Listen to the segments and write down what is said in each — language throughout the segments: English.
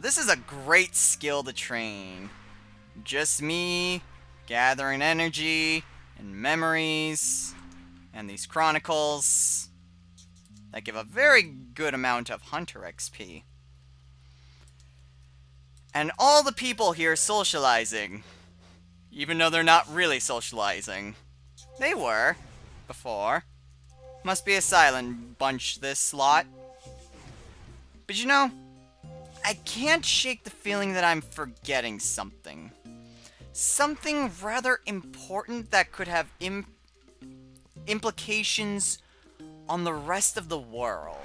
This is a great skill to train. Just me, gathering energy, and memories, and these chronicles that give a very good amount of Hunter XP. And all the people here socializing, even though they're not really socializing. They were, before. Must be a silent bunch, this lot. But you know, I can't shake the feeling that I'm forgetting something. Something rather important that could have implications on the rest of the world.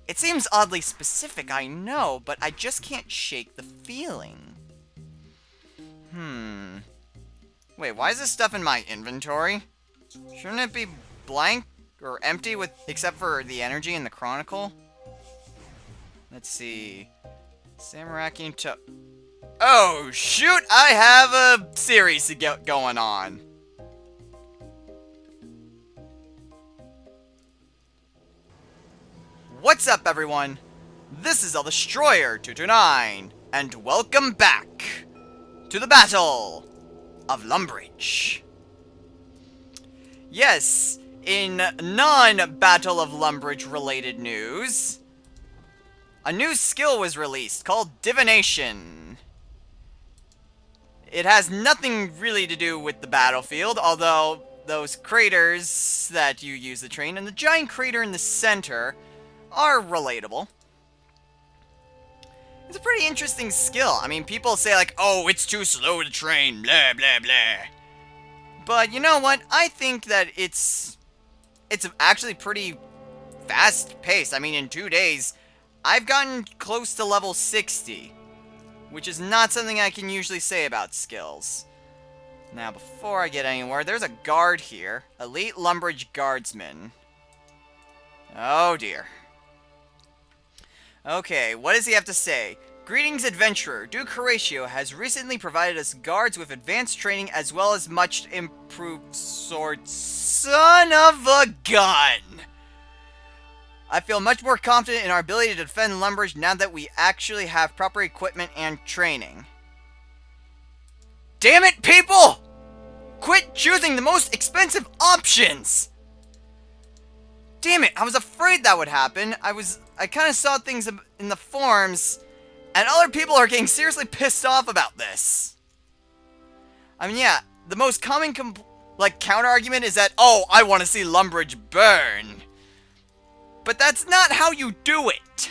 It seems oddly specific, I know, but I just can't shake the feeling. Wait, why is this stuff in my inventory? Shouldn't it be blank or empty except for the energy in the chronicle? Let's see. Samarakian to... Oh, shoot! I have a series going on. What's up, everyone? This is El Destroyer 229, and welcome back to the Battle of Lumbridge. Yes, in non-Battle of Lumbridge related news, a new skill was released called Divination. It has nothing really to do with the battlefield, although those craters that you use to train and the giant crater in the center are relatable. It's a pretty interesting skill. I mean, people say like, oh, it's too slow to train, blah, blah, blah. But you know what? I think that it's actually pretty fast-paced. I mean, in 2 days, I've gotten close to level 60, which is not something I can usually say about skills. Now, before I get anywhere, there's a guard here. Elite Lumbridge Guardsman. Oh, dear. Okay, what does he have to say? Greetings, adventurer. Duke Horatio has recently provided us guards with advanced training as well as much improved swords. Son of a gun! I feel much more confident in our ability to defend Lumbridge now that we actually have proper equipment and training. Damn it, people! Quit choosing the most expensive options! Damn it, I was afraid that would happen. I kind of saw things in the forums, and other people are getting seriously pissed off about this. I mean, yeah, the most common counter-argument is that, oh, I want to see Lumbridge burn. But that's not how you do it.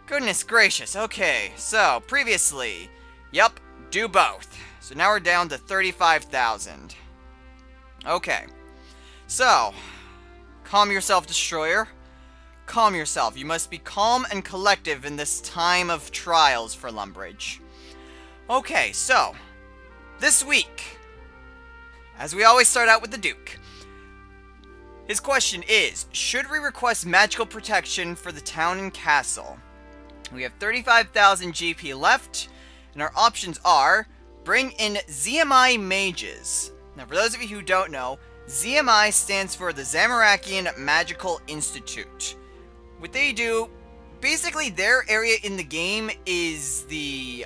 Goodness gracious, okay, so, previously, yep, do both. So now we're down to 35,000. Okay, so... Calm yourself, Destroyer. Calm yourself. You must be calm and collective in this time of trials for Lumbridge. Okay, so, this week, as we always start out with the Duke, his question is, should we request magical protection for the town and castle? We have 35,000 GP left, and our options are, bring in ZMI Mages. Now, for those of you who don't know, ZMI stands for the Zamarakian Magical Institute. What they do, basically their area in the game is the,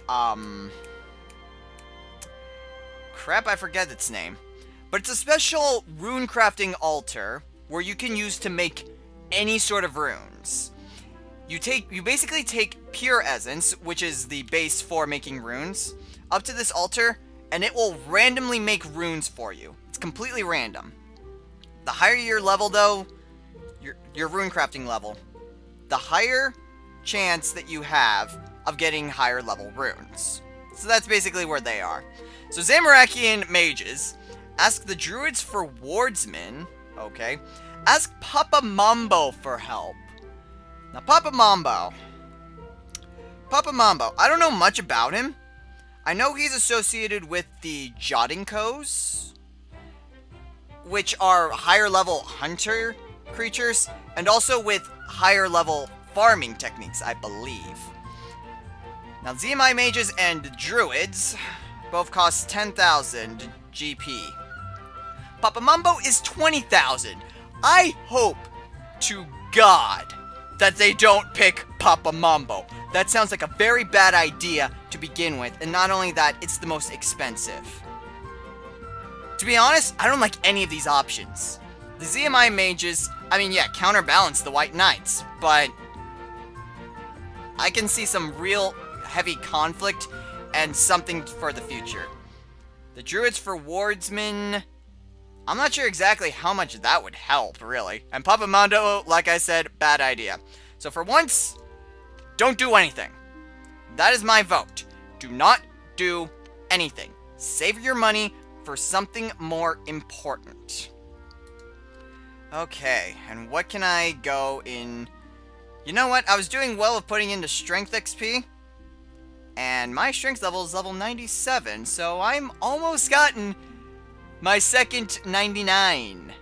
crap, I forget its name. But it's a special rune crafting altar where you can use to make any sort of runes. You basically take pure essence, which is the base for making runes, up to this altar, and it will randomly make runes for you. It's completely random. The higher your level, though, your rune crafting level, the higher chance that you have of getting higher level runes. So that's basically where they are. So Zamarakian mages, ask the druids for wardsmen, okay. Ask Papa Mambo for help. Now Papa Mambo, I don't know much about him. I know he's associated with the Jodinkos, which are higher level hunter creatures, and also with higher level farming techniques, I believe. Now, ZMI mages and druids both cost 10,000 GP. Papa Mambo is 20,000. I hope to God that they don't pick Papa Mambo. that sounds like a very bad idea to begin with, and not only that, it's the most expensive. To be honest, I don't like any of these options. The ZMI mages, I mean, yeah, counterbalance the White Knights, but I can see some real heavy conflict and something for the future. The Druids for Wardsmen, I'm not sure exactly how much that would help, really. And Papamondo, like I said, bad idea. So for once, don't do anything. That is my vote. Do not do anything. Save your money for something more important. Okay, and what can I go in? You know what? I was doing well with putting into Strength XP. And my Strength level is level 97, so I'm almost gotten my second 99.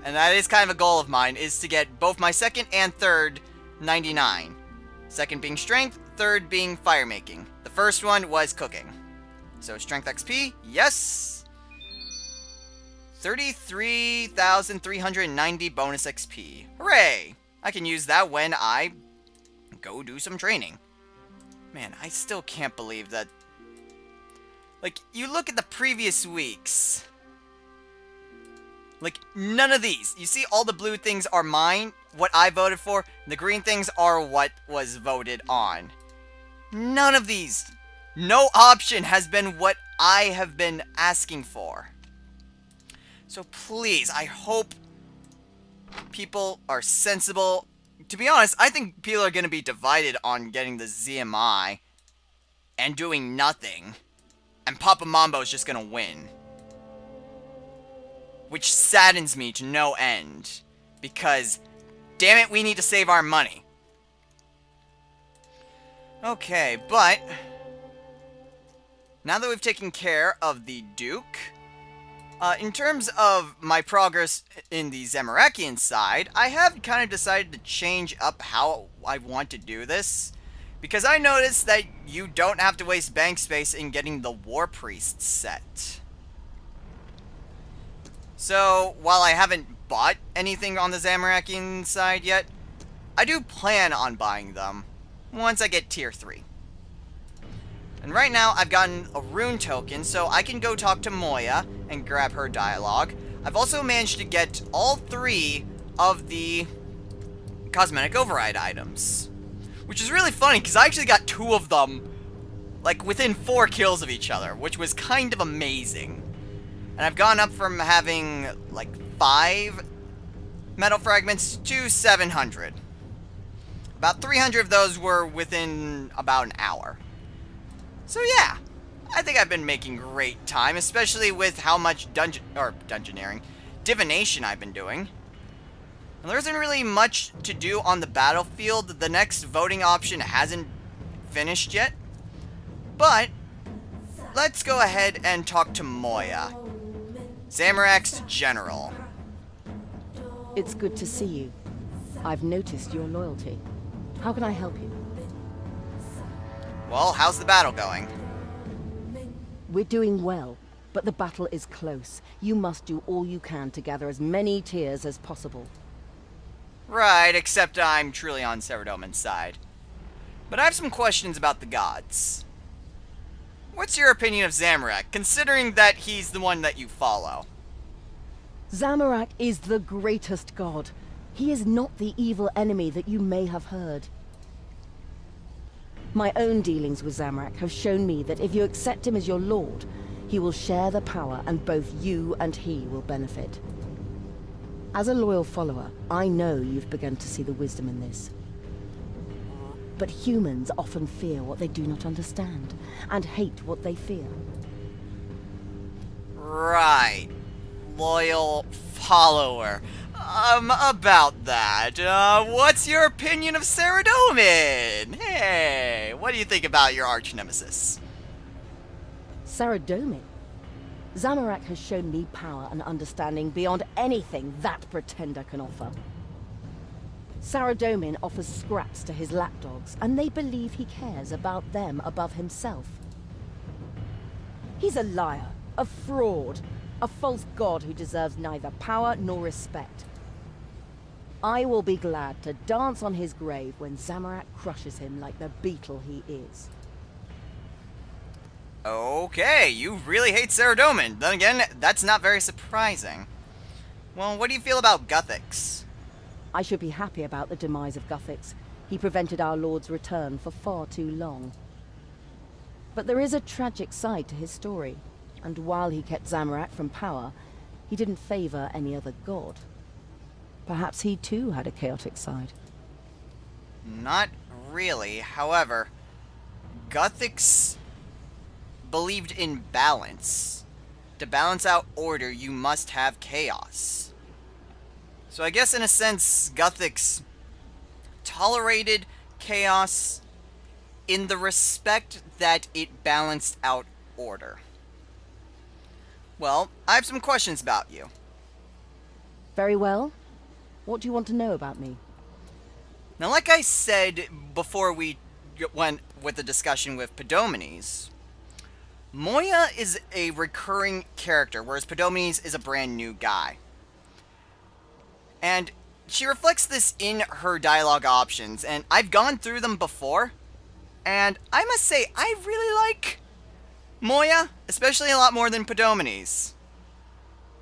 And that is kind of a goal of mine, is to get both my second and third 99. Second being Strength, third being Fire Making. The first one was Cooking. So Strength XP, yes. 33,390 bonus XP. Hooray! I can use that when I go do some training. Man, I still can't believe that. Like, you look at the previous weeks. Like, none of these. You see, all the blue things are mine, what I voted for. The green things are what was voted on. None of these. No option has been what I have been asking for. So please, I hope people are sensible. To be honest, I think people are going to be divided on getting the ZMI and doing nothing. And Papa Mambo is just going to win. Which saddens me to no end. Because, damn it, we need to save our money. Okay, but now that we've taken care of the Duke, in terms of my progress in the Zamorakian side, I have kind of decided to change up how I want to do this. Because I noticed that you don't have to waste bank space in getting the War Priest set. So, while I haven't bought anything on the Zamorakian side yet, I do plan on buying them once I get tier 3. And right now, I've gotten a rune token, so I can go talk to Moya and grab her dialogue. I've also managed to get all 3 of the cosmetic override items. Which is really funny, because I actually got 2 of them, like, within 4 kills of each other, which was kind of amazing. And I've gone up from having, like, 5 metal fragments to 700. About 300 of those were within about an hour. So yeah, I think I've been making great time, especially with how much divination I've been doing. And there isn't really much to do on the battlefield. The next voting option hasn't finished yet. But let's go ahead and talk to Moya, Zamorak's general. It's good to see you. I've noticed your loyalty. How can I help you? Well, how's the battle going? We're doing well, but the battle is close. You must do all you can to gather as many tears as possible. Right, except I'm truly on Saradomin's side. But I have some questions about the gods. What's your opinion of Zamorak, considering that he's the one that you follow? Zamorak is the greatest god. He is not the evil enemy that you may have heard. My own dealings with Zamorak have shown me that if you accept him as your lord, he will share the power and both you and he will benefit. As a loyal follower, I know you've begun to see the wisdom in this. But humans often fear what they do not understand, and hate what they fear. Right. Loyal follower. About that, what's your opinion of Saradomin? Hey, what do you think about your arch nemesis? Saradomin? Zamorak has shown me power and understanding beyond anything that pretender can offer. Saradomin offers scraps to his lapdogs, and they believe he cares about them above himself. He's a liar, a fraud, a false god who deserves neither power nor respect. I will be glad to dance on his grave when Zamorak crushes him like the beetle he is. Okay, you really hate Saradomin. Then again, that's not very surprising. Well, what do you feel about Guthix? I should be happy about the demise of Guthix. He prevented our Lord's return for far too long. But there is a tragic side to his story, and while he kept Zamorak from power, he didn't favor any other god. Perhaps he too had a chaotic side. Not really. However, Guthix believed in balance. To balance out order, you must have chaos. So I guess in a sense, Guthix tolerated chaos in the respect that it balanced out order. Well, I have some questions about you. Very well. What do you want to know about me? Now, like I said before we went with the discussion with Podomenes, Moya is a recurring character, whereas Podomenes is a brand new guy. And she reflects this in her dialogue options, and I've gone through them before, and I must say, I really like Moya, especially a lot more than Podomenes.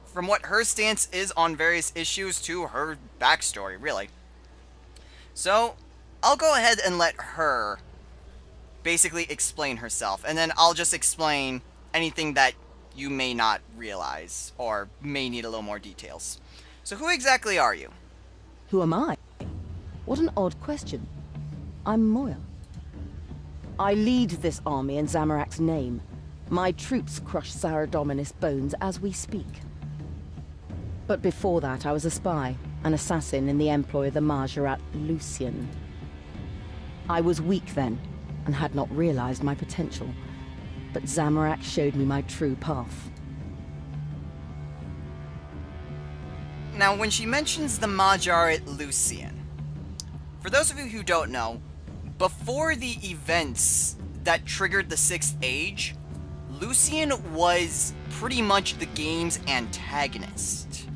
From what her stance is on various issues to her backstory, really. So, I'll go ahead and let her basically explain herself, and then I'll just explain anything that you may not realize, or may need a little more details. So who exactly are you? Who am I? What an odd question. I'm Moya. I lead this army in Zamorak's name. My troops crush Saradominus' bones as we speak. But before that, I was a spy, an assassin in the employ of the Majorat Lucian. I was weak then, and had not realized my potential. But Zamorak showed me my true path. Now, when she mentions the Majorat Lucian, for those of you who don't know, before the events that triggered the Sixth Age, Lucian was pretty much the game's antagonist.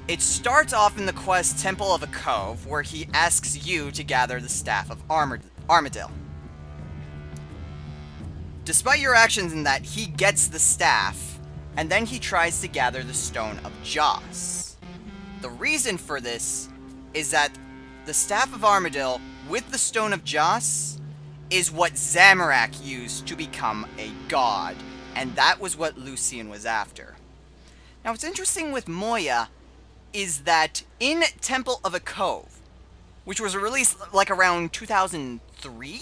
It starts off in the quest Temple of a Cove, where he asks you to gather the Staff of Armadil. Despite your actions in that, he gets the staff, and then he tries to gather the Stone of Joss. The reason for this is that the Staff of Armadil with the Stone of Joss is what Zamorak used to become a god, and that was what Lucian was after. Now, what's interesting with Moya is that in Temple of a Cove, which was released like around 2003,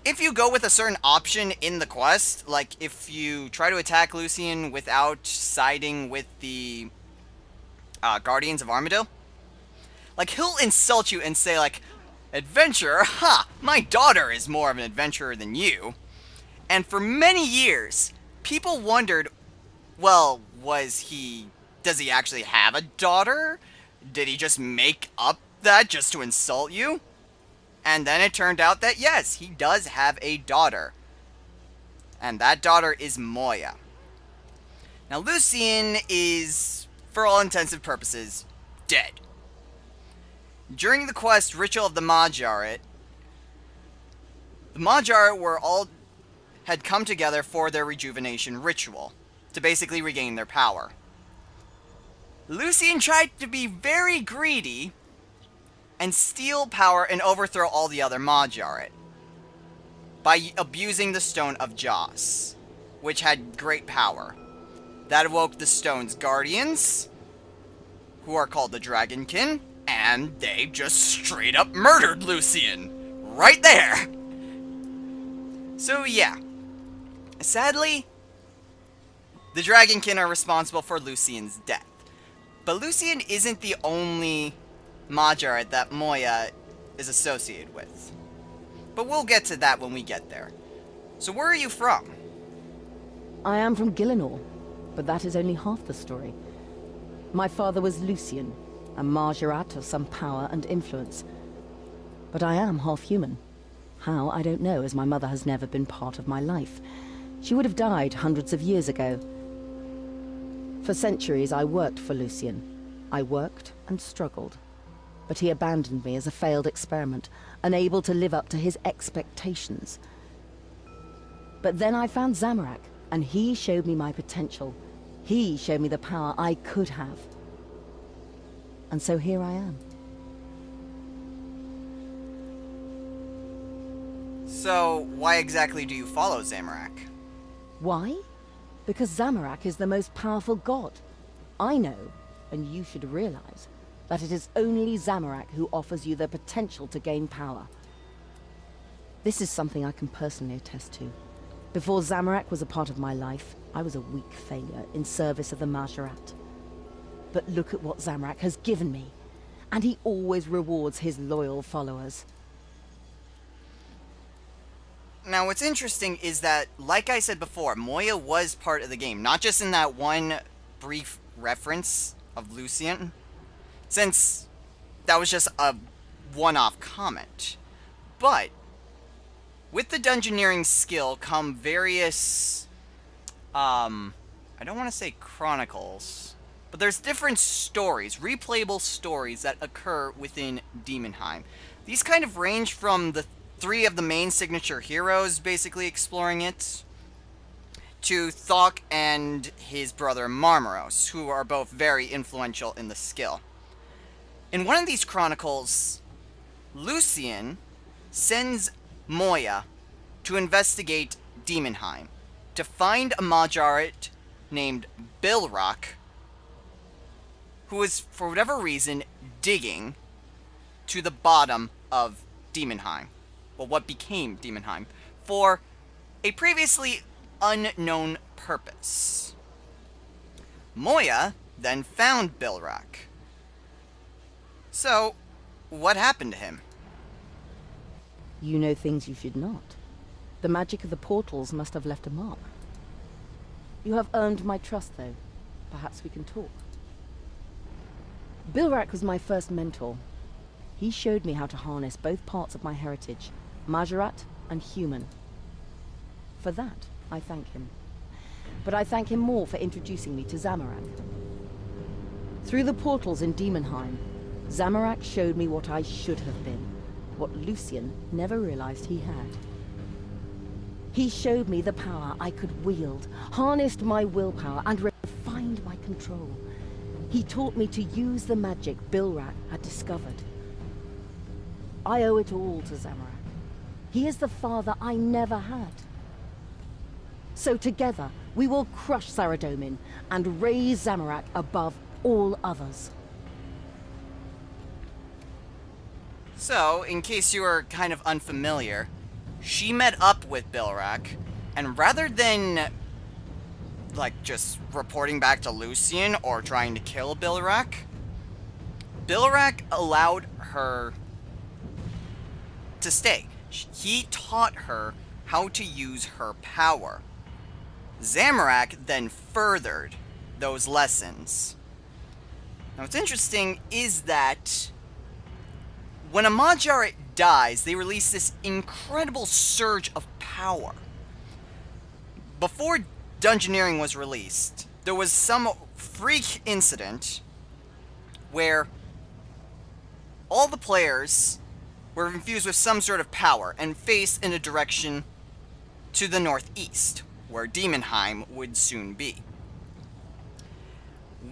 if you go with a certain option in the quest, like if you try to attack Lucian without siding with the Guardians of Armadil, like he'll insult you and say like, "Adventurer, ha! My daughter is more of an adventurer than you." And for many years, people wondered, well, does he actually have a daughter? Did he just make up that just to insult you? And then it turned out that yes, he does have a daughter. And that daughter is Moya. Now, Lucian is, for all intents and purposes, dead. During the quest Ritual of the Majorat had come together for their rejuvenation ritual, to basically regain their power. Lucian tried to be very greedy and steal power and overthrow all the other Majorat by abusing the Stone of Joss, which had great power. That awoke the Stone's guardians, who are called the Dragonkin, and they just straight up murdered Lucian. Right there! So yeah, sadly, the Dragonkin are responsible for Lucian's death. But Lucian isn't the only Majorat that Moya is associated with. But we'll get to that when we get there. So where are you from? I am from Gillinor, but that is only half the story. My father was Lucian, a Majorat of some power and influence. But I am half human. How, I don't know, as my mother has never been part of my life. She would have died hundreds of years ago. For centuries, I worked for Lucian. I worked and struggled, but he abandoned me as a failed experiment, unable to live up to his expectations. But then I found Zamorak, and he showed me my potential. He showed me the power I could have. And so here I am. So, why exactly do you follow Zamorak? Why? Because Zamorak is the most powerful god. I know, and you should realize, that it is only Zamorak who offers you the potential to gain power. This is something I can personally attest to. Before Zamorak was a part of my life, I was a weak failure in service of the Majorat. But look at what Zamorak has given me, and he always rewards his loyal followers. Now, what's interesting is that, like I said before, Moya was part of the game, not just in that one brief reference of Lucian, since that was just a one-off comment. But with the dungeoneering skill come various, I don't want to say chronicles, but there's different stories, replayable stories that occur within Demonheim. These kind of range from the 3 of the main signature heroes basically exploring it, to Thok and his brother Marmaros, who are both very influential in the skill. In one of these chronicles, Lucian sends Moya to investigate Demonheim, to find a Majorat named Bilrock, who is, for whatever reason, digging to the bottom of Demonheim, well, what became Demonheim, for a previously unknown purpose. Moya then found Bilrock. So, what happened to him? You know things you should not. The magic of the portals must have left a mark. You have earned my trust, though. Perhaps we can talk. Bilrock was my first mentor. He showed me how to harness both parts of my heritage, Majorat and human. For that, I thank him. But I thank him more for introducing me to Zamorak. Through the portals in Demonheim, Zamorak showed me what I should have been, what Lucian never realized he had. He showed me the power I could wield, harnessed my willpower, and refined my control. He taught me to use the magic Bilrock had discovered. I owe it all to Zamorak. He is the father I never had. So together, we will crush Saradomin and raise Zamorak above all others. So, in case you were kind of unfamiliar, she met up with Bilrock, and rather than, like, just reporting back to Lucian or trying to kill Bilrock allowed her to stay. He taught her how to use her power. Zamorak then furthered those lessons. Now, what's interesting is that when a Majorat dies, they release this incredible surge of power. Before Dungeoneering was released, there was some freak incident where all the players were infused with some sort of power and faced in a direction to the northeast, where Demonheim would soon be.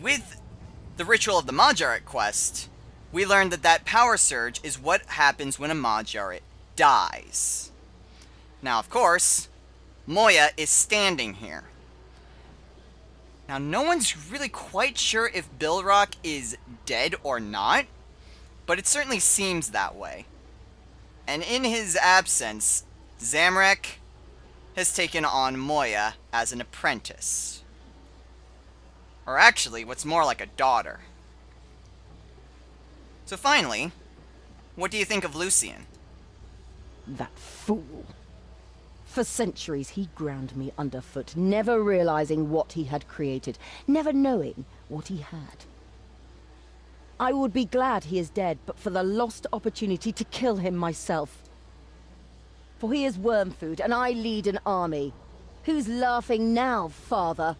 With the Ritual of the Majorat quest, we learned that that power surge is what happens when a Majorat dies. Now, of course, Moya is standing here. Now, no one's really quite sure if Bilrock is dead or not, but it certainly seems that way. And in his absence, Zamorak has taken on Moya as an apprentice. Or actually, what's more like a daughter. So finally, what do you think of Lucian? That fool. For centuries he ground me underfoot, never realizing what he had created, never knowing what he had. I would be glad he is dead, but for the lost opportunity to kill him myself. For he is worm food, and I lead an army. Who's laughing now, father?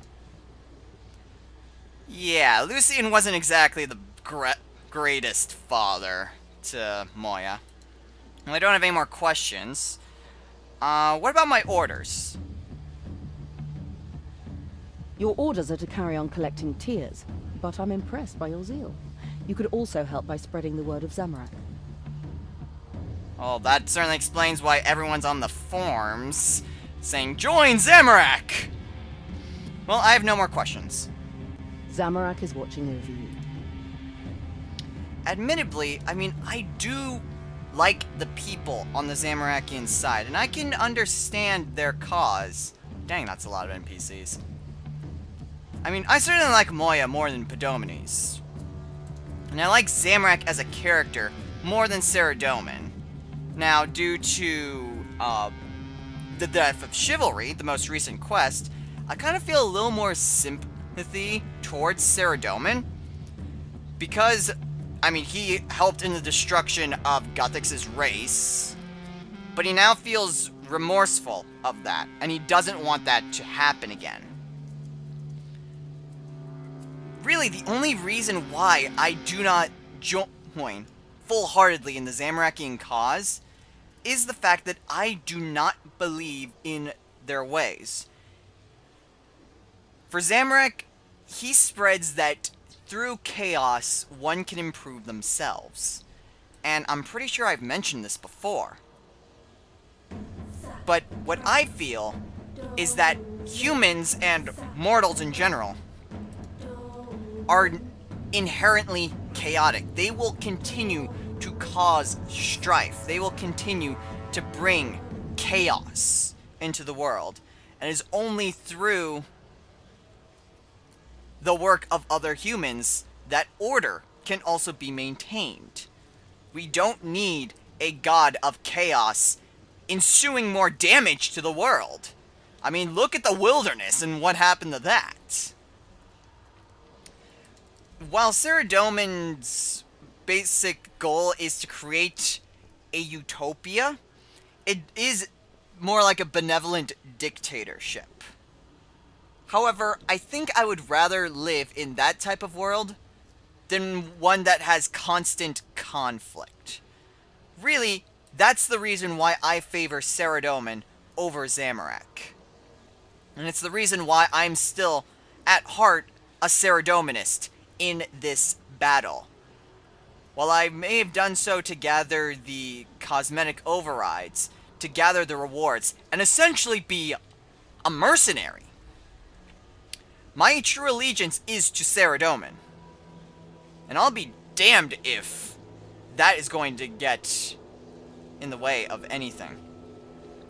Yeah, Lucian wasn't exactly the greatest father to Moya. Well, I don't have any more questions. What about my orders? Your orders are to carry on collecting tears, but I'm impressed by your zeal. You could also help by spreading the word of Zamorak. Oh, that certainly explains why everyone's on the forums saying, "Join Zamorak!" Well, I have no more questions. Zamorak is watching over you. Admittedly, I mean, I do like the people on the Zamorakian side, and I can understand their cause. Dang, that's a lot of NPCs. I mean, I certainly like Moya more than Podomenes. And I like Zamorak as a character more than Saradomin. Now, due to the death of Chivalry, the most recent quest, I kind of feel a little more sympathy towards Saradomin. Because, I mean, he helped in the destruction of Guthix's race, but he now feels remorseful of that, and he doesn't want that to happen again. Really, the only reason why I do not join full-heartedly in the Zamorakian cause is the fact that I do not believe in their ways. For Zamorak, he spreads that through chaos, one can improve themselves. And I'm pretty sure I've mentioned this before. But what I feel is that humans and mortals in general are inherently chaotic. They will continue to cause strife. They will continue to bring chaos into the world. And it is only through the work of other humans that order can also be maintained. We don't need a god of chaos ensuing more damage to the world. I mean, look at the wilderness and what happened to that. While Saradomin's basic goal is to create a utopia, it is more like a benevolent dictatorship. However, I think I would rather live in that type of world than one that has constant conflict. Really, that's the reason why I favor Saradomin over Zamorak. And it's the reason why I'm still, at heart, a Saradominist in this battle. While I may have done so to gather the cosmetic overrides, to gather the rewards, and essentially be a mercenary, my true allegiance is to Saradomin. And I'll be damned if that is going to get in the way of anything.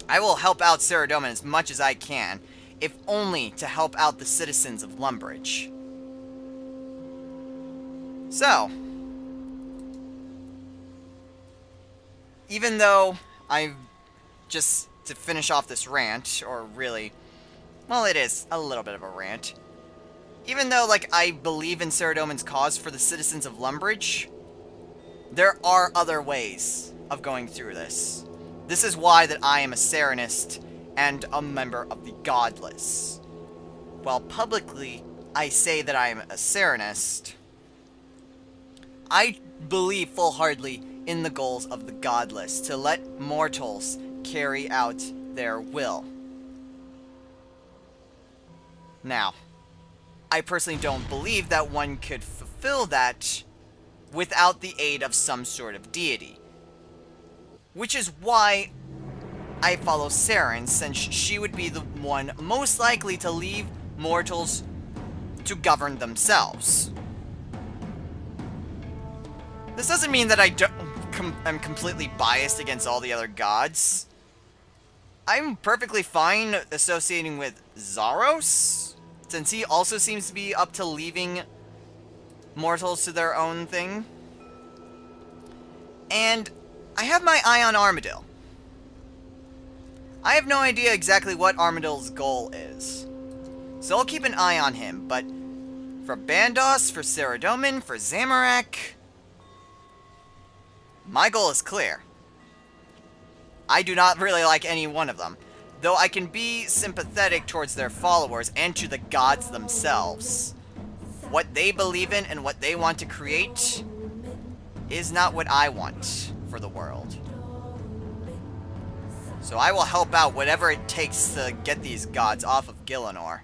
I will help out Saradomin as much as I can, if only to help out the citizens of Lumbridge. So, even though just to finish off this rant, or really, well, it is a little bit of a rant. Even though, I believe in Saradomin's cause for the citizens of Lumbridge, there are other ways of going through this. This is why that I am a Saranist and a member of the Godless. While publicly I say that I am a Saranist, I believe full-heartedly in the goals of the Godless, to let mortals carry out their will. Now, I personally don't believe that one could fulfill that without the aid of some sort of deity. Which is why I follow Saren, since she would be the one most likely to leave mortals to govern themselves. This doesn't mean that I'm completely biased against all the other gods. I'm perfectly fine associating with Zaros, since he also seems to be up to leaving mortals to their own thing. And I have my eye on Armadil. I have no idea exactly what Armadil's goal is, so I'll keep an eye on him, but for Bandos, for Saradomin, for Zamorak, my goal is clear. I do not really like any one of them, though I can be sympathetic towards their followers and to the gods themselves. what they believe in and what they want to create is not what I want for the world. So I will help out whatever it takes to get these gods off of Gielinor.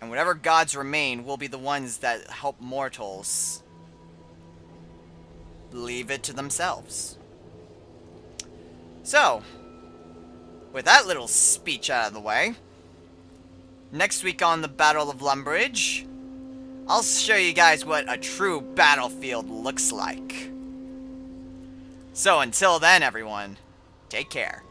And whatever gods remain will be the ones that help mortals leave it to themselves. So, with that little speech out of the way, next week on the Battle of Lumbridge, I'll show you guys what a true battlefield looks like. So until then, everyone, take care.